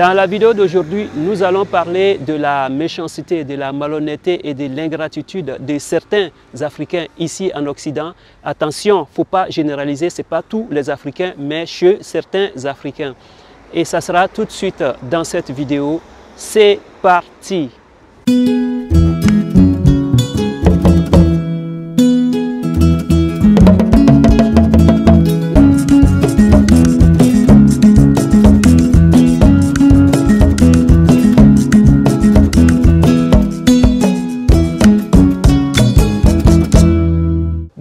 Dans la vidéo d'aujourd'hui, nous allons parler de la méchanceté, de la malhonnêteté et de l'ingratitude de certains Africains ici en Occident. Attention, il ne faut pas généraliser, ce n'est pas tous les Africains, mais chez certains Africains. Et ça sera tout de suite dans cette vidéo. C'est parti!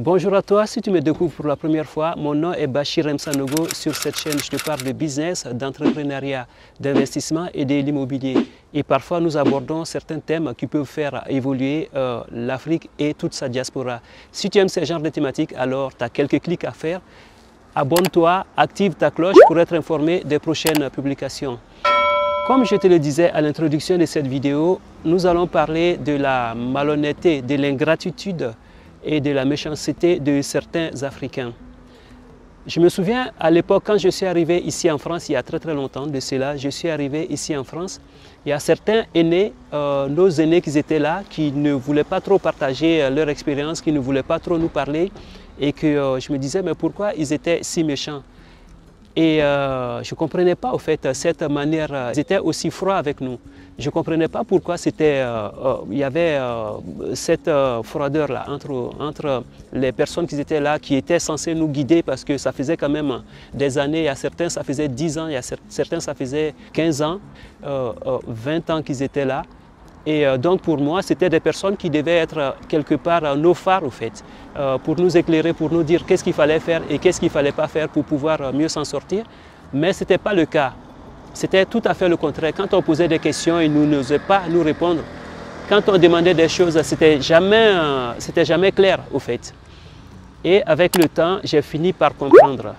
Bonjour à toi, si tu me découvres pour la première fois, mon nom est Bachir Msanogo. Sur cette chaîne, je te parle de business, d'entrepreneuriat, d'investissement et de l'immobilier. Et parfois, nous abordons certains thèmes qui peuvent faire évoluer l'Afrique et toute sa diaspora. Si tu aimes ce genre de thématiques, alors tu as quelques clics à faire. Abonne-toi, active ta cloche pour être informé des prochaines publications. Comme je te le disais à l'introduction de cette vidéo, nous allons parler de la malhonnêteté, de l'ingratitude et de la méchanceté de certains Africains. Je me souviens à l'époque, quand je suis arrivé ici en France, il y a très longtemps de cela, je suis arrivé ici en France, il y a certains aînés, nos aînés qui étaient là, qui ne voulaient pas trop partager leur expérience, qui ne voulaient pas trop nous parler, et que je me disais, mais pourquoi ils étaient si méchants? Et je ne comprenais pas, au fait, cette manière, ils étaient aussi froids avec nous. Je ne comprenais pas pourquoi il y avait cette froideur-là entre les personnes qui étaient là, qui étaient censées nous guider, parce que ça faisait quand même des années. Il y a certains, ça faisait 10 ans, il y a certains, ça faisait 15 ans, 20 ans qu'ils étaient là. Et donc pour moi, c'était des personnes qui devaient être quelque part nos phares, au fait, pour nous éclairer, pour nous dire qu'est-ce qu'il fallait faire et qu'est-ce qu'il ne fallait pas faire pour pouvoir mieux s'en sortir. Mais ce n'était pas le cas. C'était tout à fait le contraire. Quand on posait des questions, ils n'osaient pas nous répondre. Quand on demandait des choses, c'était jamais clair, au fait. Et avec le temps, j'ai fini par comprendre.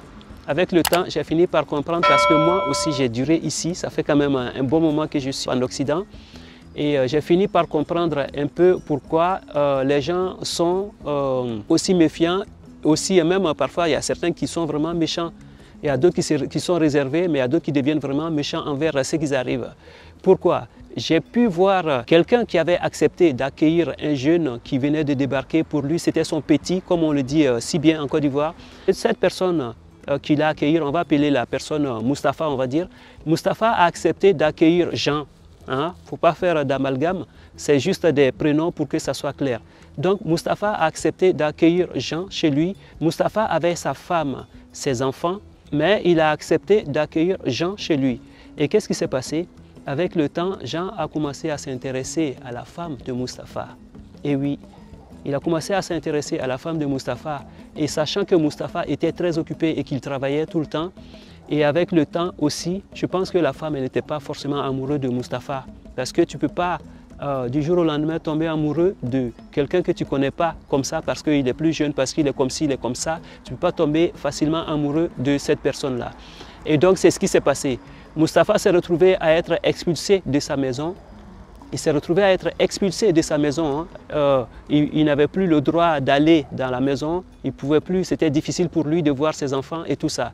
Avec le temps, j'ai fini par comprendre parce que moi aussi, j'ai duré ici. Ça fait quand même un bon moment que je suis en Occident. Et j'ai fini par comprendre un peu pourquoi les gens sont aussi méfiants, aussi, même parfois il y a certains qui sont vraiment méchants. Il y a d'autres qui sont réservés, mais il y a d'autres qui deviennent vraiment méchants envers ce qui arrive. Pourquoi? J'ai pu voir quelqu'un qui avait accepté d'accueillir un jeune qui venait de débarquer. Pour lui, c'était son petit, comme on le dit si bien en Côte d'Ivoire. Cette personne qui l'a accueilli, on va appeler la personne Mustapha, on va dire. Mustapha a accepté d'accueillir Jean. Il ne faut pas faire d'amalgame, c'est juste des prénoms pour que ça soit clair. Donc Mustapha a accepté d'accueillir Jean chez lui. Mustapha avait sa femme, ses enfants, mais il a accepté d'accueillir Jean chez lui. Et qu'est-ce qui s'est passé? Avec le temps, Jean a commencé à s'intéresser à la femme de Mustapha. Et oui, il a commencé à s'intéresser à la femme de Mustapha. Et sachant que Mustapha était très occupé et qu'il travaillait tout le temps, et avec le temps aussi, je pense que la femme n'était pas forcément amoureuse de Mustapha. Parce que tu ne peux pas du jour au lendemain tomber amoureux de quelqu'un que tu ne connais pas comme ça, parce qu'il est plus jeune, parce qu'il est comme ci, il est comme ça. Tu ne peux pas tomber facilement amoureux de cette personne-là. Et donc c'est ce qui s'est passé. Mustapha s'est retrouvé à être expulsé de sa maison. Il s'est retrouvé à être expulsé de sa maison. Il n'avait plus le droit d'aller dans la maison. Il ne pouvait plus, c'était difficile pour lui de voir ses enfants et tout ça.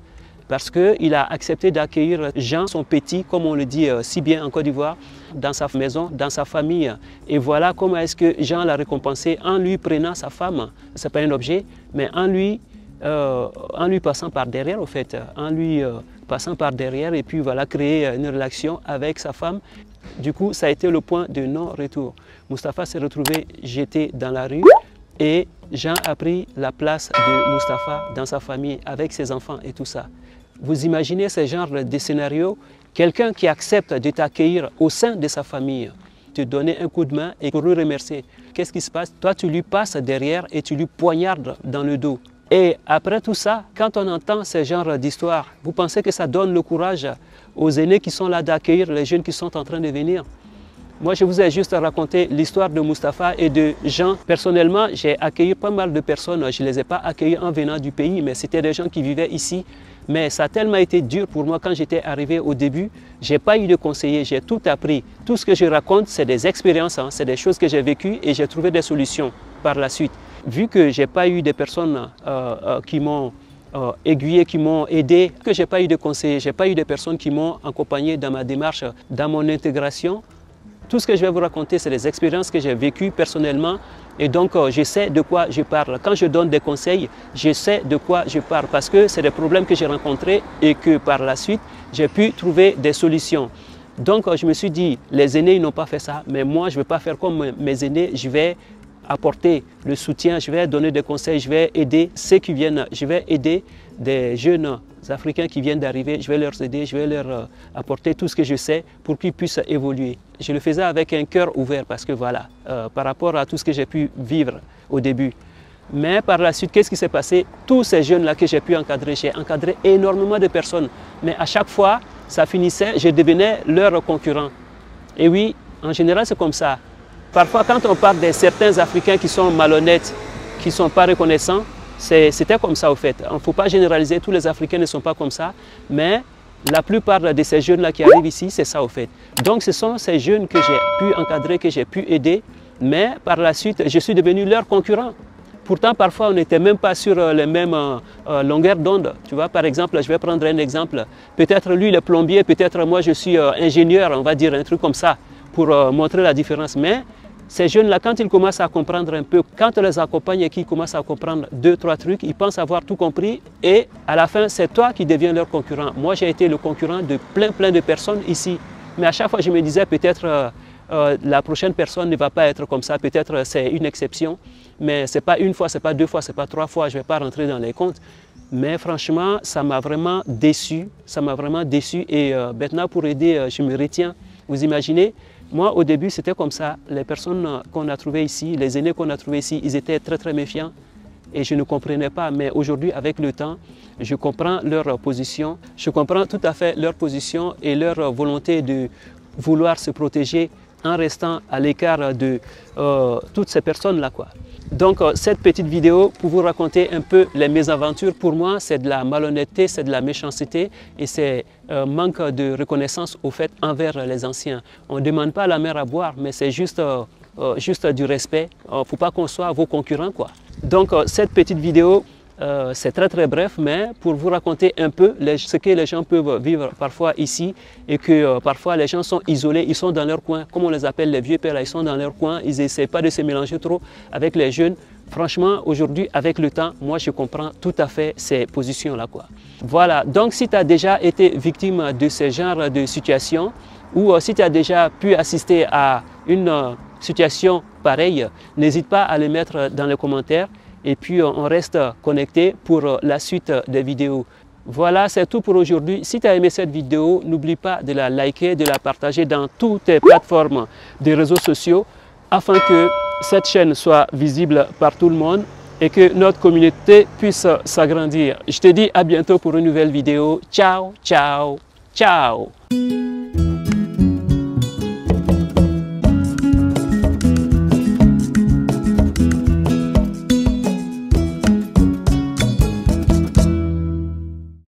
Parce qu'il a accepté d'accueillir Jean, son petit, comme on le dit si bien en Côte d'Ivoire, dans sa maison, dans sa famille. Et voilà comment est-ce que Jean l'a récompensé en lui prenant sa femme. Ce n'est pas un objet, mais en lui passant par derrière, au fait, en lui passant par derrière et puis voilà, créer une relation avec sa femme. Du coup, ça a été le point de non-retour. Mustapha s'est retrouvé jeté dans la rue et Jean a pris la place de Mustapha dans sa famille avec ses enfants et tout ça. Vous imaginez ce genre de scénario? Quelqu'un qui accepte de t'accueillir au sein de sa famille, te donner un coup de main et pour lui remercier. Qu'est-ce qui se passe? Toi, tu lui passes derrière et tu lui poignardes dans le dos. Et après tout ça, quand on entend ce genre d'histoire, vous pensez que ça donne le courage aux aînés qui sont là d'accueillir les jeunes qui sont en train de venir? Moi, je vous ai juste raconté l'histoire de Mustapha et de Jean. Personnellement, j'ai accueilli pas mal de personnes. Je ne les ai pas accueillis en venant du pays, mais c'était des gens qui vivaient ici. Mais ça a tellement été dur pour moi quand j'étais arrivé au début. Je n'ai pas eu de conseiller, j'ai tout appris. Tout ce que je raconte, c'est des expériences, c'est des choses que j'ai vécues et j'ai trouvé des solutions par la suite. Vu que je n'ai pas eu des personnes qui m'ont aiguillés, qui m'ont aidé, que je n'ai pas eu de conseillers, je n'ai pas eu de personnes qui m'ont accompagné dans ma démarche, dans mon intégration. Tout ce que je vais vous raconter, c'est les expériences que j'ai vécues personnellement et donc je sais de quoi je parle. Quand je donne des conseils, je sais de quoi je parle parce que c'est des problèmes que j'ai rencontrés et que par la suite, j'ai pu trouver des solutions. Donc je me suis dit, les aînés n'ont pas fait ça, mais moi je ne vais pas faire comme mes aînés, je vais apporter le soutien, je vais donner des conseils, je vais aider ceux qui viennent, je vais aider des jeunes Africains qui viennent d'arriver, je vais leur aider, je vais leur apporter tout ce que je sais pour qu'ils puissent évoluer. Je le faisais avec un cœur ouvert parce que voilà, par rapport à tout ce que j'ai pu vivre au début. Mais par la suite, qu'est-ce qui s'est passé? Tous ces jeunes-là que j'ai pu encadrer, j'ai encadré énormément de personnes. Mais à chaque fois, ça finissait, je devenais leur concurrent. Et oui, en général, c'est comme ça. Parfois, quand on parle de certains Africains qui sont malhonnêtes, qui ne sont pas reconnaissants, c'était comme ça au fait. Il ne faut pas généraliser, tous les Africains ne sont pas comme ça, mais la plupart de ces jeunes-là qui arrivent ici, c'est ça au fait. Donc ce sont ces jeunes que j'ai pu encadrer, que j'ai pu aider, mais par la suite, je suis devenu leur concurrent. Pourtant, parfois, on n'était même pas sur les mêmes longueurs d'onde. Tu vois, par exemple, je vais prendre un exemple. Peut-être lui, il est plombier, peut-être moi, je suis ingénieur, on va dire un truc comme ça, pour montrer la différence. Mais ces jeunes-là, quand ils commencent à comprendre un peu, quand on les accompagne et qu'ils commencent à comprendre 2-3 trucs, ils pensent avoir tout compris et à la fin, c'est toi qui deviens leur concurrent. Moi, j'ai été le concurrent de plein de personnes ici. Mais à chaque fois, je me disais peut-être la prochaine personne ne va pas être comme ça, peut-être c'est une exception. Mais ce n'est pas une fois, ce n'est pas 2 fois, ce n'est pas 3 fois, je ne vais pas rentrer dans les comptes. Mais franchement, ça m'a vraiment déçu, et maintenant pour aider, je me retiens. Vous imaginez? Moi, au début, c'était comme ça. Les personnes qu'on a trouvées ici, les aînés qu'on a trouvés ici, ils étaient très méfiants et je ne comprenais pas. Mais aujourd'hui, avec le temps, je comprends leur position. Je comprends tout à fait leur position et leur volonté de vouloir se protéger en restant à l'écart de toutes ces personnes-là, quoi. Donc, cette petite vidéo pour vous raconter un peu les mésaventures, pour moi, c'est de la malhonnêteté, c'est de la méchanceté et c'est un manque de reconnaissance au fait envers les anciens. On ne demande pas à la mer à boire, mais c'est juste du respect. Il ne faut pas qu'on soit vos concurrents, quoi. Donc, cette petite vidéo, c'est très bref, mais pour vous raconter un peu ce que les gens peuvent vivre parfois ici et que parfois les gens sont isolés, ils sont dans leur coin, comme on les appelle les vieux pères, ils sont dans leur coin, ils n'essaient pas de se mélanger trop avec les jeunes. Franchement, aujourd'hui, avec le temps, moi je comprends tout à fait ces positions-là, quoi. Voilà, donc si tu as déjà été victime de ce genre de situation ou si tu as déjà pu assister à une situation pareille, n'hésite pas à le mettre dans les commentaires. Et puis on reste connecté pour la suite des vidéos. Voilà, c'est tout pour aujourd'hui. Si tu as aimé cette vidéo, n'oublie pas de la liker, de la partager dans toutes tes plateformes de réseaux sociaux afin que cette chaîne soit visible par tout le monde et que notre communauté puisse s'agrandir. Je te dis à bientôt pour une nouvelle vidéo. Ciao, ciao, ciao!